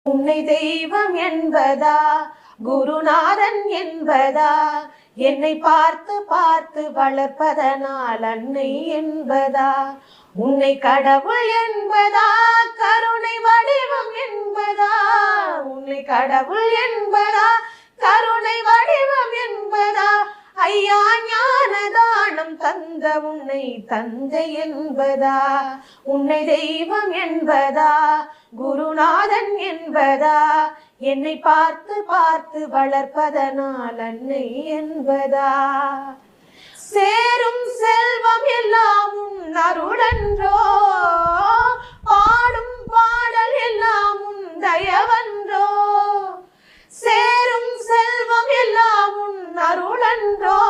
உன்னை தெய்வம் என்பதா, குருநாதன் என்பதா, என்னை பார்த்து பார்த்து வளர்ப்பதனால் அன்னை என்பதா, உன்னை கடவுள் என்பதா, கருணை வடிவம் என்பதா, உன்னை கடவுள் என்பதா, கருணை வடிவம் என்பதா, ஐயா ஞானதானம் தந்த உன்னை தந்தை என்பதா, உன்னை தெய்வம் என்பதா, குருநாதன் என்பதா, என்னை பார்த்து பார்த்து வளர்ப்பதனால் அன்னை என்பதா, சேரும் செல்வம் எல்லாம் உன் அருளன்றோ, பாடும் பாடல் எல்லாம் உன் தயவன்றோ, சேரும் செல்வம் எல்லாம் உன் அருளன்றோ,